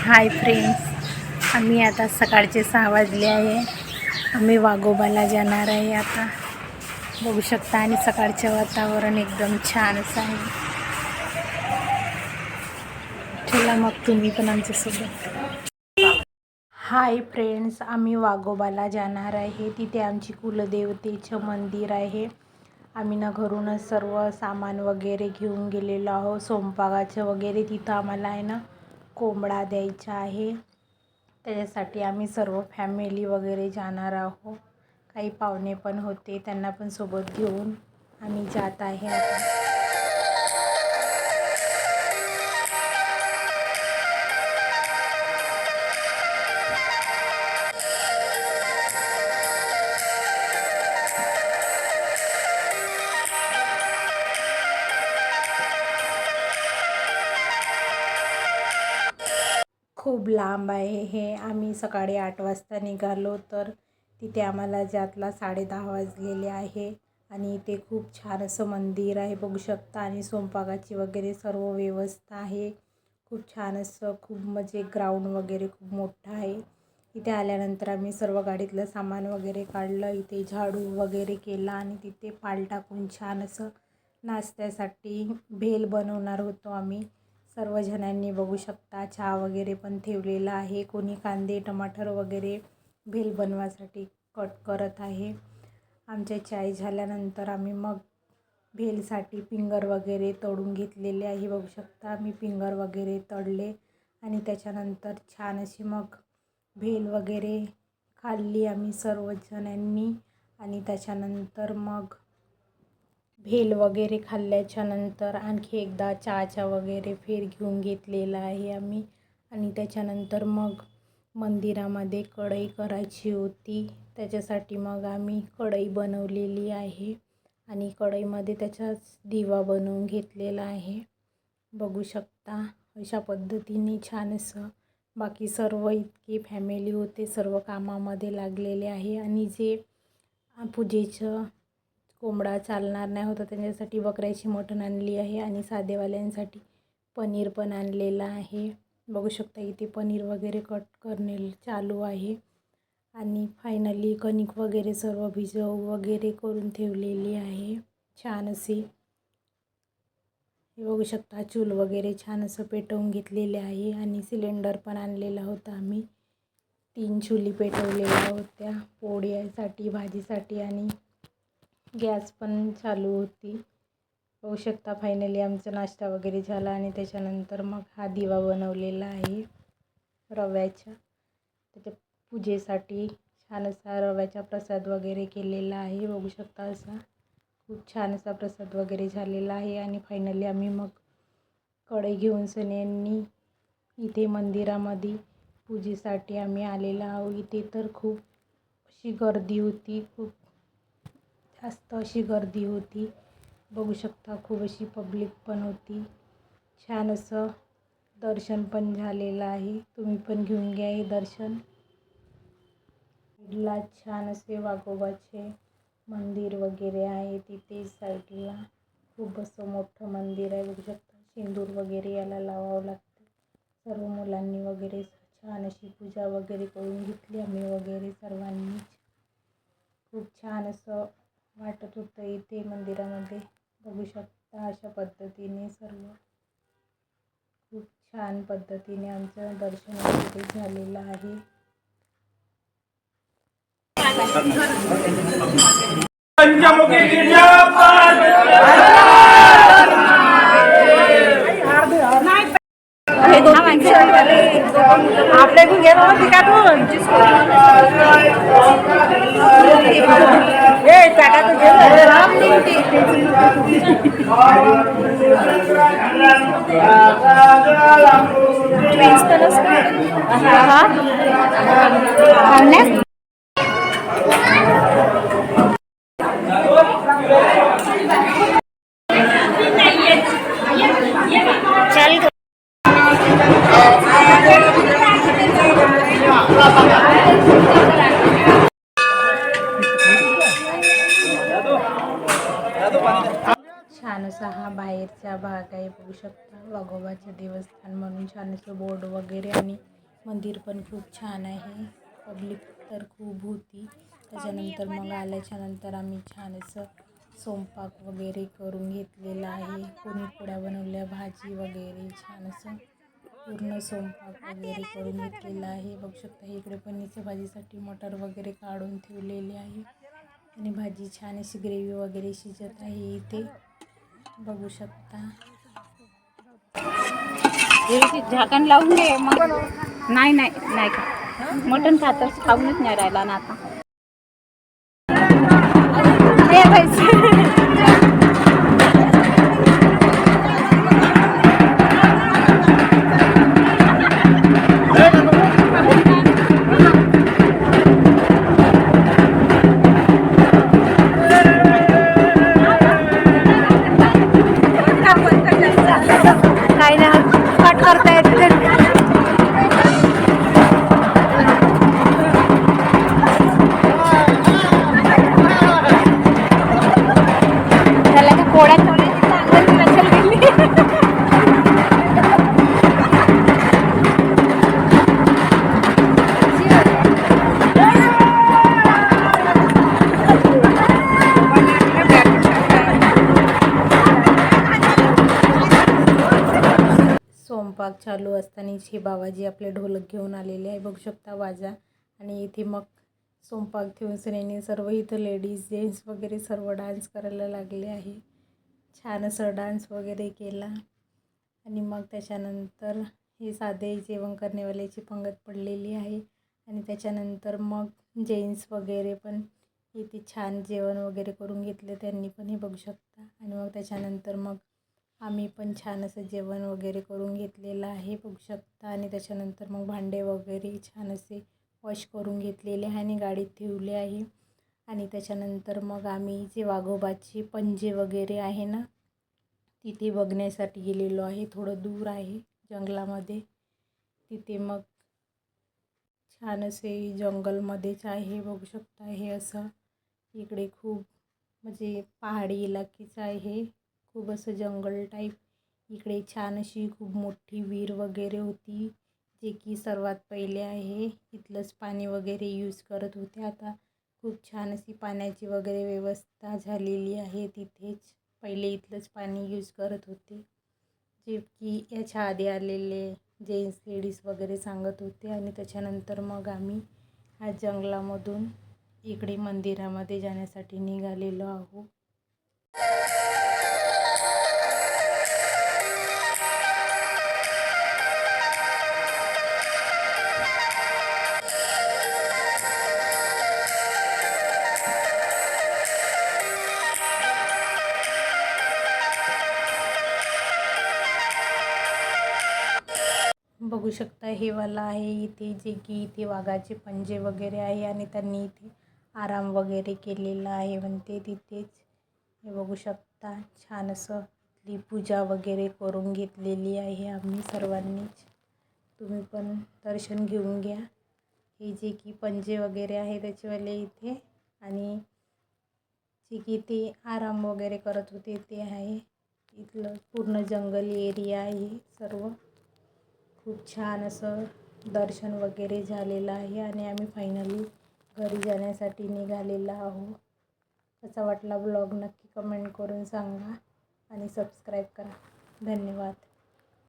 Hi friends, आम्ही आता सकाळचे 6 वाजले आहे. आम्ही वाघोबाला जाणार आहे. आता बघू शकता आणि सकाळचे वातावरण एकदम छान असं आहे. चला मग तुम्ही पण आमच्यासोबत. हाय फ्रेंड्स, आम्ही वाघोबाला जाणार आहे. तिथे आमची कुलदेवतेचं मंदिर आहे. आम्ही ना घरूनच सर्व सामान वगैरे घेऊन गेलेलो आहोत. स्वयंपाकाचं वगैरे तिथं आम्हाला आहे ना कोंबडा द्यायचा आहे. त्याच्यासाठी आम्ही सर्व फॅमिली वगैरे जाणार आहोत. काही पाहुणे पण होते, त्यांना पण सोबत घेऊन आम्ही जात आहे आता. खूप लांब आहे हे. आम्ही सकाळी 8 वाजता निघालो, तर तिथे आम्हाला जातला 10:30 वाजलेले आहे. आणि इथे खूप छान असं मंदिर आहे, बघू शकता. आणि स्वयंपाकाची वगैरे सर्व व्यवस्था आहे. खूप छान असं, खूप म्हणजे ग्राउंड वगैरे खूप मोठं आहे. इथे आल्यानंतर आम्ही सर्व गाडीतलं सामान वगैरे काढलं. इथे झाडू वगैरे केला आणि तिथे पाल टाकून छान असं नाश्त्यासाठी भेल बनवणार होतो आम्ही सर्वजणांनी. बघू शकता चहा वगैरे पण ठेवलेला आहे. कोणी कांदे टमाटर वगैरे भेल बनवासाठी कट करत आहे. आमच्या चाय झाल्यानंतर आम्ही मग भेलसाठी फिंगर वगैरे तळून घेतलेले आहे. बघू शकता आम्ही फिंगर वगैरे तळले आणि त्याच्यानंतर छान अशी मग भेल वगैरे खाल्ली आम्ही सर्वजणांनी. आणि त्याच्यानंतर मग भेल वगैरे खाल्ल्याच्यानंतर आणखी एकदा चहाचा वगैरे फेर घेऊन घेतलेला आहे आम्ही. आणि त्याच्यानंतर मग मंदिरामध्ये कढई करायची होती, त्याच्यासाठी मग आम्ही कढई बनवलेली आहे. आणि कढईमध्ये त्याचाच दिवा बनवून घेतलेला आहे. बघू शकता अशा पद्धतीने छान असं. बाकी सर्व इतकी फॅमिली होते, सर्व कामामध्ये लागलेले आहे. आणि जे पूजेचं कोंबडा चालणार नाही होता, त्यांच्यासाठी बकऱ्याची मटण आणली आहे. आणि साधेवाल्यांसाठी पनीर पण आणलेलं आहे. बघू शकता इथे पनीर वगैरे कट करणे चालू आहे. आणि फायनली कणिक वगैरे सर्व भिजव वगैरे करून ठेवलेली आहे छान अशी. हे बघू शकता चूल वगैरे छान असं पेटवून घेतलेले आहे. आणि सिलेंडर पण आणलेला होता आम्ही. 3 चुली पेटवलेल्या होत्या पोळीसाठी, भाजीसाठी. आणि गॅस पण चालू होती. बघू शकता फायनली आमचा नाश्ता वगैरे झाला. आणि त्याच्यानंतर मग हा दिवा बनवलेला आहे रव्याचा. त्याच्या पूजेसाठी छान असा रव्याचा प्रसाद वगैरे केलेला आहे. बघू शकता असा खूप छान असा प्रसाद वगैरे झालेला आहे. आणि फायनली आम्ही मग कढई घेऊन सगळ्यांनी इथे मंदिरामध्ये पूजेसाठी आम्ही आलेलो आहोत. इथे तर खूप अशी गर्दी होती, खूप जास्त अशी गर्दी होती. बघू शकता खूप अशी पब्लिक पण होती. छान असं दर्शन पण झालेलं आहे. तुम्ही पण घेऊन घ्या हे दर्शन. साईडला छान असे वाघोबाचे मंदिर वगैरे आहे. तिथे साईडला खूप असं मोठं मंदिर आहे. बघू शकता सिंदूर वगैरे याला लावावं लागतं. सर्व मुलांनी वगैरे छान अशी पूजा वगैरे करून घेतली आम्ही वगैरे सर्वांनी. खूप छान असं वाटत होतं इथे मंदिरामध्ये. बघू शकता अशा पद्धतीने सर्व खूप छान पद्धतीने आमचं दर्शन वगैरे झालेलं आहे. आपल्याकडून घेणार होती का तू छान असा हा बाहेरचा भाग आहे. बघू शकता वाघोबाचे देवस्थान म्हणून छान असं बोर्ड वगैरे. आणि मंदिर पण खूप छान आहे. पब्लिक तर खूप होती. त्याच्यानंतर मग आल्याच्यानंतर आम्ही छान असं स्वयंपाक वगैरे करून घेतलेला आहे. कोणी पोळ्या बनवल्या, भाजी वगैरे छान असं पूर्ण स्वयंपाक वगैरे करून घेतलेला आहे. बघू शकता इकडे पनीरच्या भाजीसाठी मटर वगैरे काढून ठेवलेले आहे आणि भाजी छान अशी ग्रेव्ही वगैरे शिजत आहे इथे बघू शकता. झाकण लावून दे मग. नाही नाही नाही का मटण खातच खाऊनच नाही राहिला ना आता. काय ना कट करता येते. त्याला का पोळ्या ठेवल्याची चांगली नसेल गेली. स्वयंपाक चालू असतानाच हे बाबाजी आपले ढोलक घेऊन आलेले आहे बघू शकता वाजा. आणि इथे मग स्वयंपाक ठेवून सनेने सर्व इथं लेडीज जेंट्स वगैरे सर्व डान्स करायला लागले आहे. छान असं डान्स वगैरे केला आणि मग त्याच्यानंतर हे साधे जेवण करण्यावाल्याची पंगत पडलेली आहे आणि त्याच्यानंतर मग जेंट्स वगैरे पण इथे छान जेवण वगैरे करून घेतले त्यांनी पण हे बघू शकता. आणि मग त्याच्यानंतर मग आम्ही पण छान असं जेवण वगैरे करून घेतलेलं आहे बघू शकता. आणि त्याच्यानंतर मग भांडे वगैरे छान असे वॉश करून घेतलेले आहे आणि गाडीत ठेवले आहे. आणि त्याच्यानंतर मग आम्ही जे वाघोबाची पंजे वगैरे आहे ना तिथे बघण्यासाठी गेलेलो आहे. थोडं दूर आहे जंगलामध्ये. तिथे मग छान असे जंगलमध्येच आहे बघू शकता. हे असं इकडे खूप म्हणजे पहाडी इलाकेच आहे. खूप असं जंगल टाईप. इकडे छान अशी खूप मोठी विहीर वगैरे होती जे की सर्वात पहिले आहे. इथलंच पाणी वगैरे यूज करत होते. आता खूप छान अशी पाण्याची वगैरे व्यवस्था झालेली आहे तिथेच. पहिले इथलंच पाणी यूज करत होते जे की याच्या आधी आलेले जेंट्स लेडीज वगैरे सांगत होते. आणि त्याच्यानंतर मग आम्ही ह्या जंगलामधून इकडे मंदिरामध्ये जाण्यासाठी निघालेलो आहोत. बघू शकता हे वाला आहे इथे जे की इथे वाघाचे पंजे वगैरे आहे आणि त्यांनी इथे आराम वगैरे केलेला आहे म्हणते तिथेच. हे बघू शकता छान असं इथली पूजा वगैरे करून घेतलेली आहे आम्ही सर्वांनीच. तुम्ही पण दर्शन घेऊन घ्या. हे जे की पंजे वगैरे आहे त्याचेवाले इथे आणि जे की ते आराम वगैरे करत होते ते आहे. इथलं पूर्ण जंगली एरिया आहे सर्व. खूप छान असं दर्शन वगैरे झालेलं आहे आणि आम्ही फायनली घरी जाण्यासाठी निघालेलो आहोत. कसा वाटला ब्लॉग नक्की कमेंट करून सांगा आणि सबस्क्राईब करा. धन्यवाद.